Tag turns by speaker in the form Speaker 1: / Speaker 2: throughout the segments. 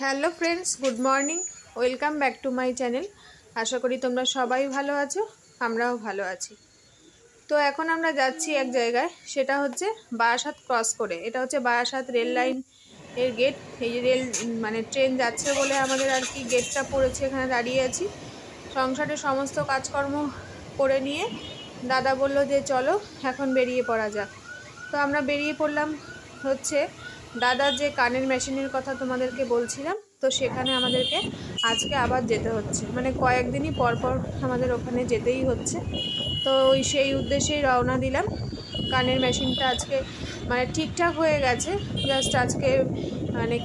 Speaker 1: Hello friends, good morning. Welcome back to my channel. আশা করি তোমরা সবাই ভালো আছো, আমরাও ভালো আছি। তো এখন আমরা যাচ্ছি এক জায়গায়, সেটা হচ্ছে বারাসাত ক্রস করে। এটা হচ্ছে বারাসাত রেল লাইন এর গেট। এই যে রেল ট্রেন যাচ্ছে বলে আমাদের আর কি গেটটা পড়েছে, এখানে দাঁড়িয়ে আছি। সংসারের সমস্ত কাজকর্ম করে নিয়ে দাদা বলল যে চলো এখন বেরিয়ে পড়া যাক। তো আমরা বেরিয়ে পড়লাম হচ্ছে দাদার যে কানের মেশিনের কথা তোমাদেরকে বলছিলাম, তো সেখানে আমাদেরকে আজকে আবার যেতে হচ্ছে, কয়েকদিনই পর পর আমাদের ওখানে যেতেই হচ্ছে। তো সেই উদ্দেশ্যেই রওনা দিলাম। কানের মেশিনটা আজকে ঠিকঠাক হয়ে গেছে, জাস্ট আজকে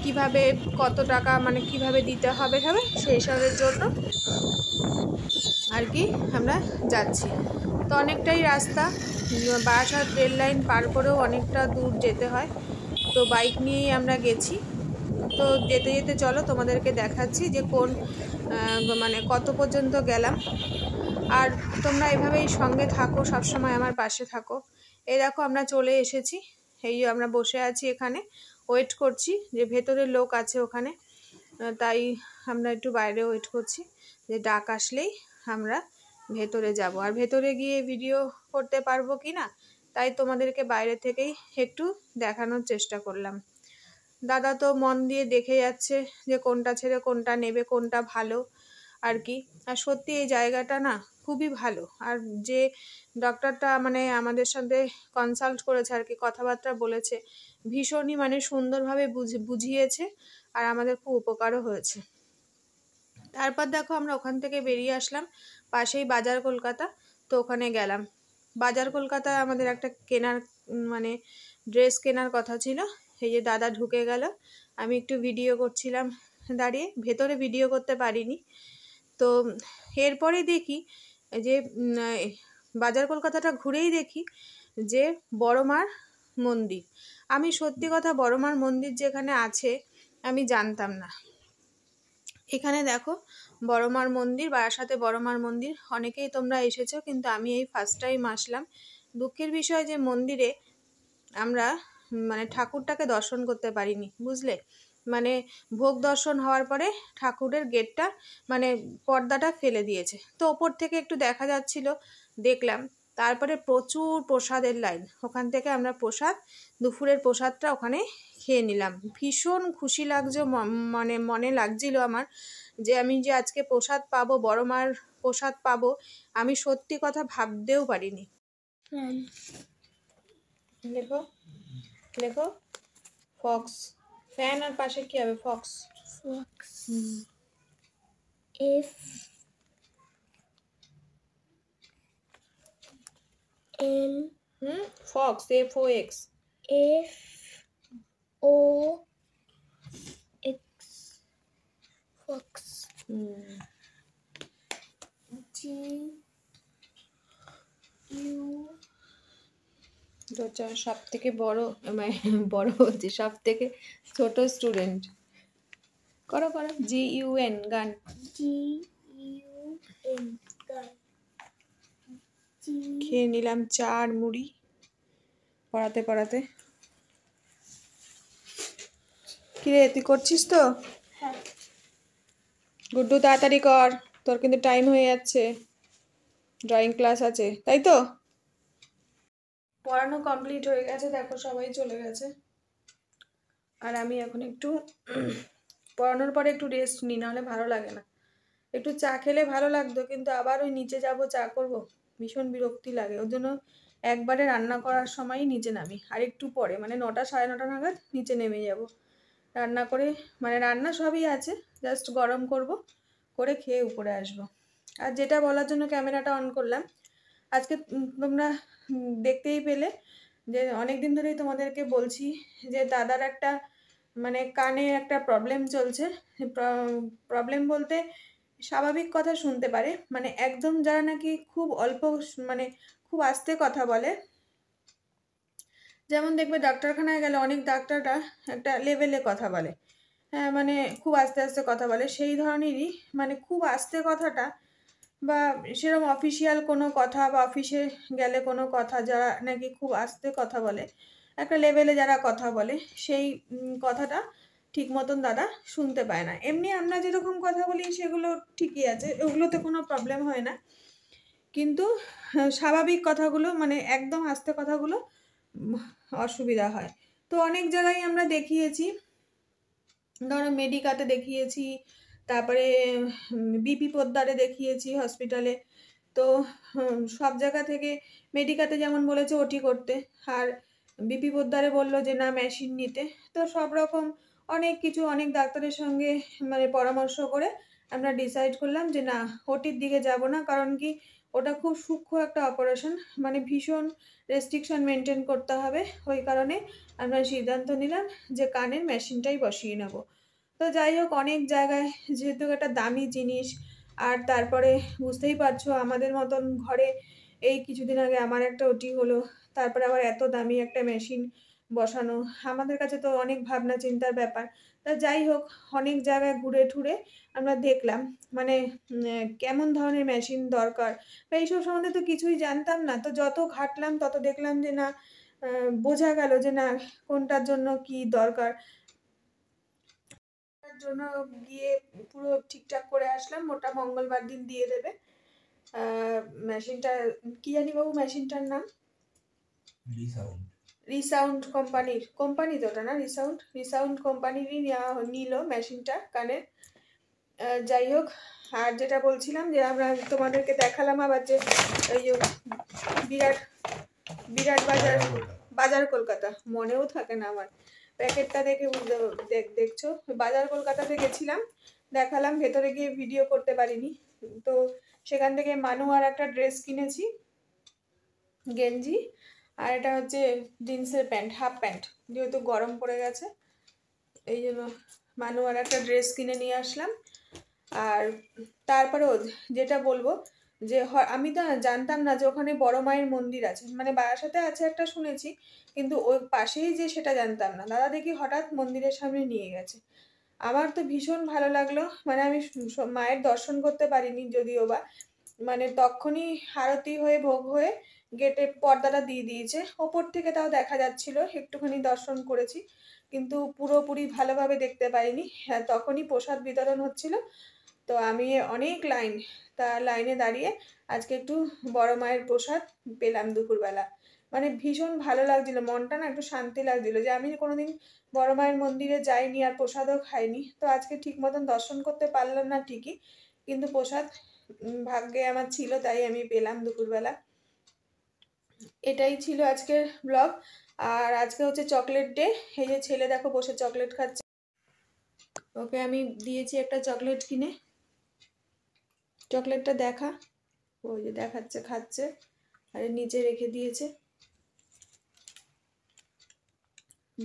Speaker 1: কিভাবে কত টাকা কিভাবে দিতে হবে সেই সবের জন্য আর কি আমরা যাচ্ছি। তো অনেকটাই রাস্তা, বারাসাত রেল লাইন পার করেও অনেকটা দূর যেতে হয়। তো বাইক নিয়েই আমরা গেছি। তো যেতে যেতে চলো তোমাদেরকে দেখাচ্ছি যে কোন কত পর্যন্ত গেলাম। আর তোমরা এভাবেই সঙ্গে থাকো, সবসময় আমার পাশে থাকো। এই দেখো আমরা চলে এসেছি, এই আমরা বসে আছি এখানে, ওয়েট করছি যে ভেতরের লোক আছে ওখানে, তাই আমরা একটু বাইরে ওয়েট করছি যে ডাক আসলেই আমরা ভেতরে যাব। আর ভেতরে গিয়ে ভিডিও করতে পারবো কি না, তাই তোমাদেরকে বাইরে থেকেই একটু দেখানোর চেষ্টা করলাম। দাদা তো মন দিয়ে দেখে যাচ্ছে যে কোনটা ছেড়ে কোনটা নেবে, কোনটা ভালো আর কি। আর সত্যি এই জায়গাটা না খুবই ভালো। আর যে ডক্টরটা আমাদের সাথে কনসাল্ট করেছে আর কি, কথাবার্তা বলেছে, ভীষণই সুন্দরভাবে বুঝিয়েছে, আর আমাদের খুব উপকারও হয়েছে। তারপর দেখো আমরা ওখান থেকে বেরিয়ে আসলাম, পাশেই বাজার কলকাতা। তো ওখানে গেলাম। বাজার কলকাতায় আমাদের একটা কেনার ড্রেস কেনার কথা ছিল। এই যে দাদা ঢুকে গেল, আমি একটু ভিডিও করছিলাম দাঁড়িয়ে, ভেতরে ভিডিও করতে পারিনি। তো এরপরে দেখি যে বাজার কলকাতাটা ঘুরেই দেখি যে বড়মার মন্দির। আমি সত্যি কথা বড়মার মন্দির যেখানে আছে আমি জানতাম না। এখানে দেখো বড়মার মন্দির, বারাসাতে বড়মার মন্দির, অনেকেই তোমরা এসেছো, কিন্তু আমি এই ফার্স্ট টাইম আসলাম। দুঃখের বিষয় যে মন্দিরে আমরা ঠাকুরটাকে দর্শন করতে পারিনি, বুঝলে। ভোগ দর্শন হওয়ার পরে ঠাকুরের গেটটা পর্দাটা ফেলে দিয়েছে। তো ওপর থেকে একটু দেখা যাচ্ছিল, দেখলাম। তারপরে প্রচুর প্রসাদের লাইন, ওখান থেকে আমরা দুপুরের প্রসাদটা ওখানে খেয়ে নিলাম। ভীষণ খুশি লাগছে, মনে লাগছিল আমার যে আমি যে আজকে প্রসাদ পাবো, বড় মার প্রসাদ পাবো, আমি সত্যি কথা ভাবতেও পারিনি। লেখো লেখো ফক্স। ফ্যান আর পাশে কি হবে? Fox.
Speaker 2: Fox. F L
Speaker 1: fox, F O X.
Speaker 2: F O X fox. G U.
Speaker 1: সব থেকে বড় হচ্ছে, সব থেকে ছোট স্টুডেন্ট। করো করো, GUN গান।
Speaker 2: GUN গান।
Speaker 1: খেয়ে নিলাম চা আর মুড়ি পড়াতে পড়াতে। কিরে তুই করছিস তো?
Speaker 2: হ্যাঁ।
Speaker 1: গুড্ডু তাড়াতাড়ি কর, তোর কিন্তু টাইম হয়ে যাচ্ছে, ড্রয়িং ক্লাস আছে, তাই তো? পড়ানো কমপ্লিট হয়ে গেছে, দেখো সবাই চলে গেছে। আর আমি এখন একটু পড়ানোর পরে একটু রেস্ট নিই, নাহলে ভালো লাগে না। একটু চা খেলে ভালো লাগতো, কিন্তু আবার ওই নিচে যাব চা করব, ভীষণ বিরক্তি লাগে। ওর জন্য একবারে রান্না করার সময়ই নিচে নামি, আর একটু পরে 9টা সাড়ে 9টা নাগাদ নিচে নেমে যাব। রান্না করে রান্না সবই আছে, জাস্ট গরম করব, করে খেয়ে উপরে আসব। আর যেটা বলার জন্য ক্যামেরাটা অন করলাম, আজকে তোমরা দেখতেই পেলে যে অনেক দিন ধরেই তোমাদেরকে বলছি যে দাদার একটা কানে একটা প্রবলেম চলছে। প্রবলেম বলতে স্বাভাবিক কথা শুনতে পারে, একদম যারা নাকি খুব অল্প খুব আস্তে কথা বলে, যেমন দেখবে ডাক্তারখানায় গেলে অনেক ডাক্তাররা একটা লেভেলে কথা বলে, হ্যাঁ খুব আস্তে আস্তে কথা বলে, সেই ধরনেরই খুব আস্তে কথাটা, বা সেরকম অফিসিয়াল কোনো কথা বা অফিসে গেলে কোনো কথা যারা নাকি খুব আস্তে কথা বলে, একটা লেভেলে যারা কথা বলে, সেই কথাটা ঠিক মতন দাদা শুনতে পায় না। এমনি আমরা যেরকম কথা বলি সেগুলো ঠিকই আছে, ওগুলোতে কোনো প্রবলেম হয় না, কিন্তু স্বাভাবিক কথাগুলো মানে একদম আস্তে কথাগুলো অসুবিধা হয়। তো অনেক জায়গায় আমরা দেখিয়েছি, ধরো মেডিকাতে দেখিয়েছি, তারপরে বিপি পোদ্দারে দেখিয়েছি হসপিটালে। তো সব জায়গা থেকে মেডিকাতে যেমন বলেছে ওটি করতে, আর বিপি পোদ্দারে বললো যে না মেশিন নিতে। তো সব রকম অনেক কিছু অনেক ডাক্তারের সঙ্গে মানে পরামর্শ করে আমরা ডিসাইড করলাম যে না ওটির দিকে যাব না, কারণ কি ওটা খুব সূক্ষ্ম একটা অপারেশন, মানে ভীষণ রেস্ট্রিকশন মেনটেন করতে হবে। ওই কারণে আমরা সিদ্ধান্ত নিলাম যে কানের মেশিনটাই বসিয়ে নেব। তো যাই হোক, অনেক জায়গায় যেহেতু একটা দামি জিনিস, আর তারপরে বুঝতেই পারছো আমাদের মতন ঘরে এই কিছুদিন আগে আমার একটা ওটি হলো, তারপরে আবার এত দামি একটা মেশিন বসানো, আমাদের কাছে তো অনেক ভাবনা চিন্তার ব্যাপার। তা যাই হোক, অনেক জায়গায় ঘুরে ঠুরে আমরা দেখলাম মানে কেমন ধরনের মেশিন দরকার বা এইসব সম্বন্ধে তো কিছুই জানতাম না। তো যত ঘাটলাম তত দেখলাম যে না বোঝা গেল যে না কোনটার জন্য কি দরকার। তার জন্য গিয়ে পুরো ঠিকঠাক করে আসলাম, ওটা মঙ্গলবার দিন দিয়ে দেবে। মেশিনটা কি জানি বাবু, মেশিনটার নাম রিসাউন্ড কোম্পানি তো ওটা না, রিসাউন্ড কোম্পানিরই নিল মেশিনটা কানের। যাই হোক, আর যেটা বলছিলাম যে আমরা তোমাদেরকে দেখালাম আবার যে ওই যে বিরাট বিরাট বাজার কলকাতা, মনেও থাকে না আমার, প্যাকেটটা দেখে দেখছো, বাজার কলকাতাতে গেছিলাম, দেখালাম, ভেতরে গিয়ে ভিডিও করতে পারিনি। তো সেখান থেকে মানু আর একটা ড্রেস কিনেছি, গেঞ্জি, আর এটা হচ্ছে জিন্সের প্যান্ট, হাফ প্যান্ট, যেহেতু গরম পড়ে গেছে এই জন্য মানু আর একটা ড্রেস কিনে নিয়ে আসলাম। আর তারপরেও যেটা বলবো যে আমি তো জানতাম না যে ওখানে বড় মায়ের মন্দির আছে, মানে বারাসাতে আছে একটা শুনেছি, কিন্তু ওই পাশেই যে সেটা জানতাম না। দাদা দেখি হঠাৎ মন্দিরের সামনে নিয়ে গেছে, আমার তো ভীষণ ভালো লাগলো। মানে আমি মায়ের দর্শন করতে পারিনি যদিও বা, মানে তখনই আরতি হয়ে ভোগ হয়ে গেটে পর্দাটা দিয়ে দিয়েছে, ওপর থেকে তাও দেখা যাচ্ছিল, একটুখানি দর্শন করেছি, কিন্তু পুরোপুরি ভালোভাবে দেখতে পাইনি। হ্যাঁ, তখনই প্রসাদ বিতরণ হচ্ছিল, তো আমি অনেক তা লাইনে দাঁড়িয়ে আজকে একটু বড় মায়ের প্রসাদ পেলাম দুপুরবেলা। মানে ভীষণ ভালো লাগছিল, মনটা না একটু শান্তি লাগছিল যে আমি কোনোদিন বড় মায়ের মন্দিরে যাইনি আর প্রসাদও খাইনি। তো আজকে ঠিক মতন দর্শন করতে পারলাম না ঠিকই, কিন্তু প্রসাদ ভাগ্যে আমার ছিল, তাই আমি পেলাম দুপুরবেলা। এটাই ছিল আজকের ব্লগ। আর আজকে হচ্ছে চকলেট ডে, এই যে ছেলে দেখো বসে চকলেট খাচ্ছে, ওকে আমি দিয়েছি একটা চকলেট কিনে, চকলেটটা দেখা, ওই যে দেখাচ্ছে খাচ্ছে, আর নিচে রেখে দিয়েছে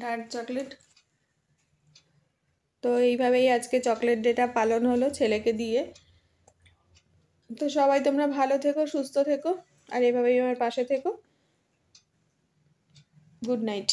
Speaker 1: ডার্ক চকলেট। তো এইভাবেই আজকে চকলেট ডেটা পালন হলো ছেলেকে দিয়ে। তো সবাই তোমরা ভালো থেকো, সুস্থ থেকো, আর এইভাবেই আমার পাশে থেকো। Good night.